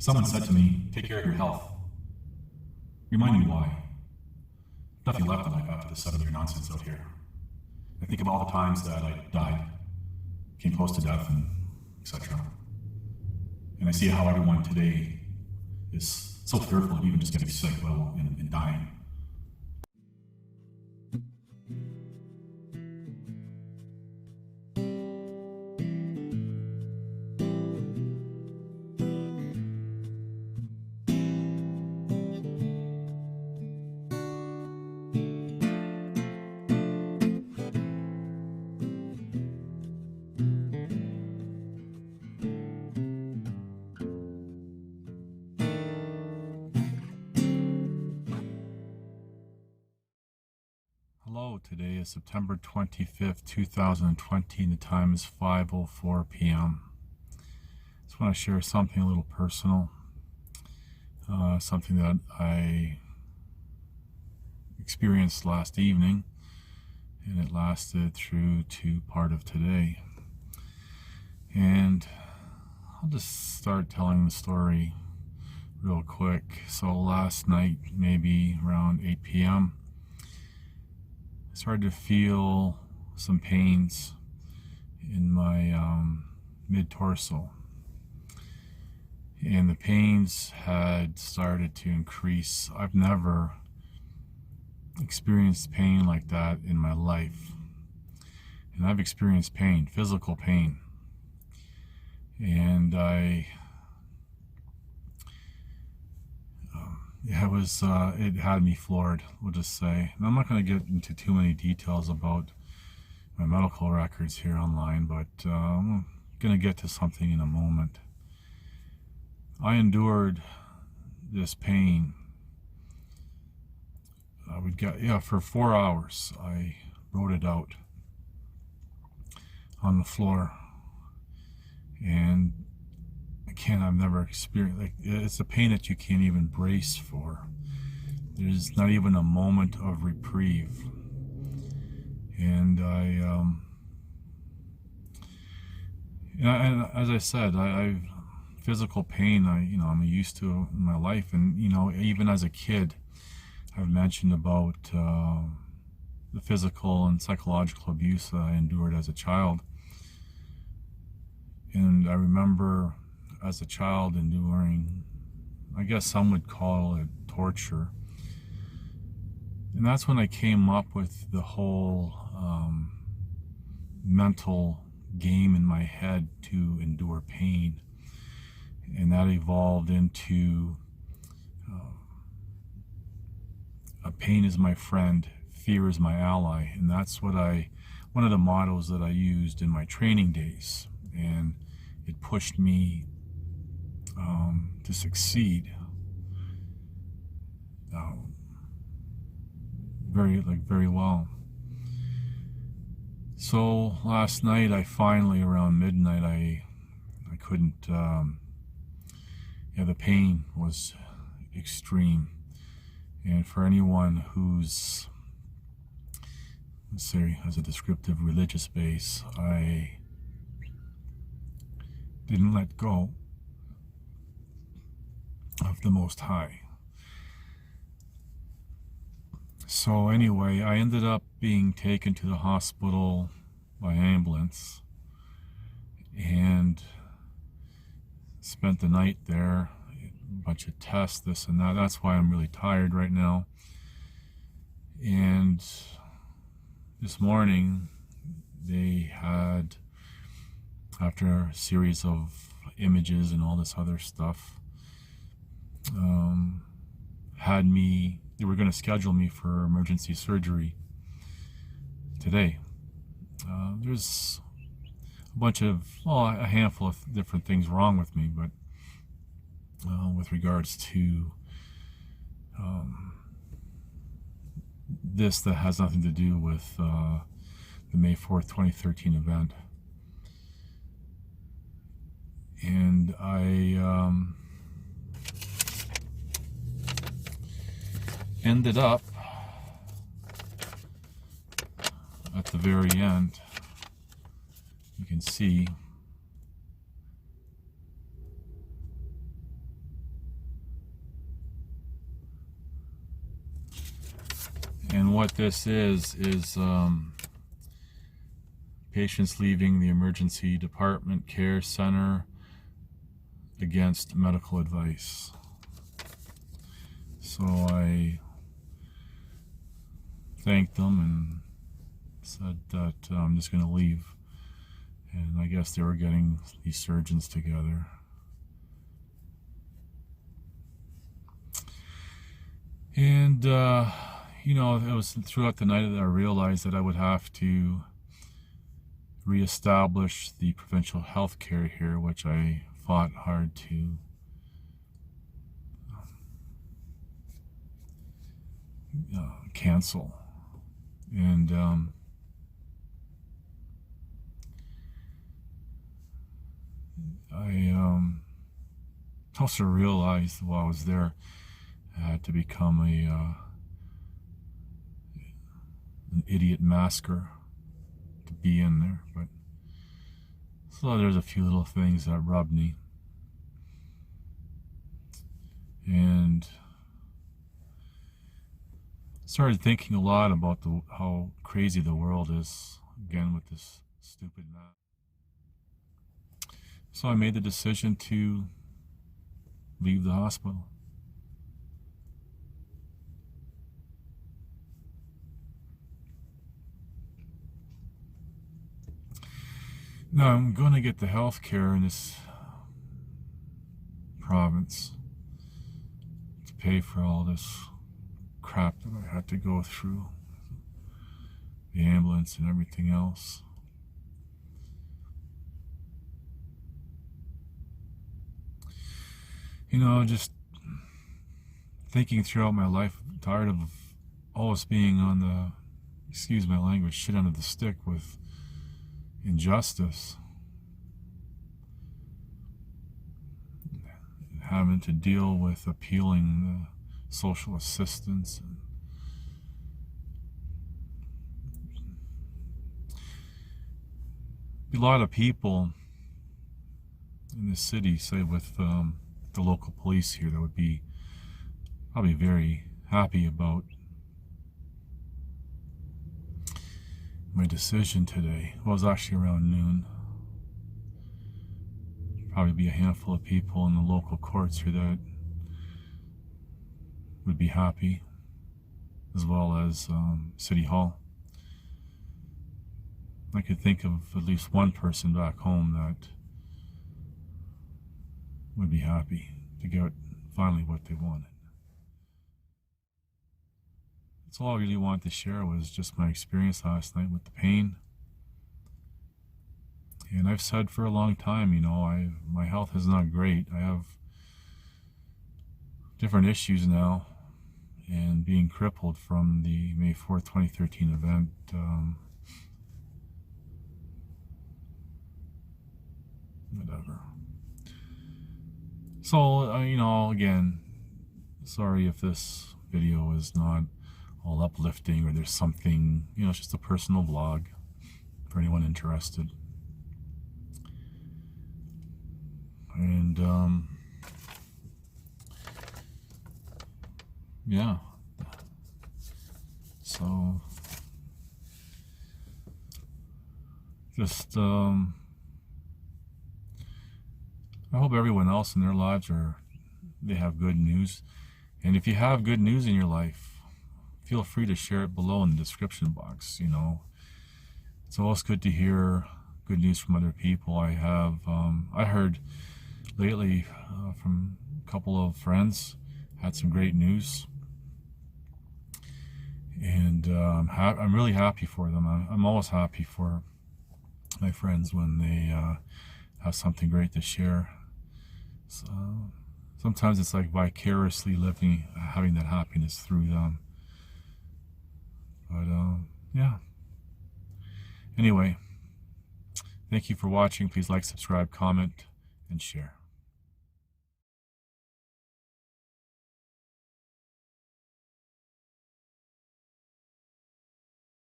Someone said to me, take care of your health. Remind me why. Nothing left in life after the 7-year nonsense out here. I think of all the times that I died, came close to death, and etc. And I see how everyone today is so fearful of even just getting sick, let alone and dying. Hello, today is September 25th, 2020, and the time is 5:04 p.m. Just want to share something a little personal, something that I experienced last evening, and it lasted through to part of today. And I'll just start telling the story real quick. So last night, maybe around 8 p.m., I started to feel some pains in my mid-torso, and the pains had started to increase. I've never experienced pain like that in my life, and I've experienced pain, physical pain, and it had me floored, we'll just say. And I'm not going to get into too many details about my medical records here online, but I'm going to get to something in a moment. I endured this pain. For 4 hours. I wrote it out on the floor, and I've never experienced, it's a pain that you can't even brace for. There's not even a moment of reprieve. And and as I said, physical pain, I'm used to in my life. And, even as a kid, I've mentioned about the physical and psychological abuse that I endured as a child. And I remember as a child enduring, I guess some would call it torture. And that's when I came up with the whole mental game in my head to endure pain. And that evolved into pain is my friend, fear is my ally. And that's one of the mottos that I used in my training days. And it pushed me to succeed very well. So last night, I finally, around midnight, I couldn't, the pain was extreme. And for anyone who's, let's say, has a descriptive religious base, I didn't let go of the Most High. So anyway, I ended up being taken to the hospital by ambulance and spent the night there, a bunch of tests, this and that. That's why I'm really tired right now. And this morning, they had, after a series of images and all this other stuff, they were going to schedule me for emergency surgery today. There's a handful of different things wrong with me, but with regards to this, that has nothing to do with the May 4th, 2013 event. And I ended up at the very end, you can see And what this is patients leaving the emergency department care center against medical advice. So I thanked them and said that I'm just going to leave. And I guess they were getting these surgeons together. And, you know, it was throughout the night that I realized that I would have to reestablish the provincial health care here, which I fought hard to cancel. And I also realized while I was there I had to become an idiot masker to be in there. But so there's a few little things that rubbed me. And started thinking a lot about how crazy the world is, again, with this stupid mask. So I made the decision to leave the hospital. Now I'm going to get the health care in this province to pay for all this crap that I had to go through, the ambulance and everything else. You know, just thinking throughout my life, I'm tired of always being on the, excuse my language, shit under the stick with injustice. Having to deal with appealing social assistance. A lot of people in the city, say with the local police here, that would be probably very happy about my decision today. Well, it was actually around noon. Probably be a handful of people in the local courts here that would be happy, as well as City Hall. I could think of at least one person back home that would be happy to get finally what they wanted. That's all I really wanted to share, was just my experience last night with the pain. And I've said for a long time, you know, my health is not great. I have different issues now, and being crippled from the May 4th, 2013 event, whatever. So, you know, again, sorry if this video is not all uplifting, or there's something, you know, it's just a personal vlog for anyone interested. And yeah, so just I hope everyone else in their lives they have good news. And if you have good news in your life, feel free to share it below in the description box. You know, it's always good to hear good news from other people. I heard lately from a couple of friends, had some great news, and I'm really happy for them. I'm always happy for my friends when they have something great to share. So sometimes it's like vicariously living, having that happiness through them. But yeah. Anyway, thank you for watching. Please like, subscribe, comment, and share.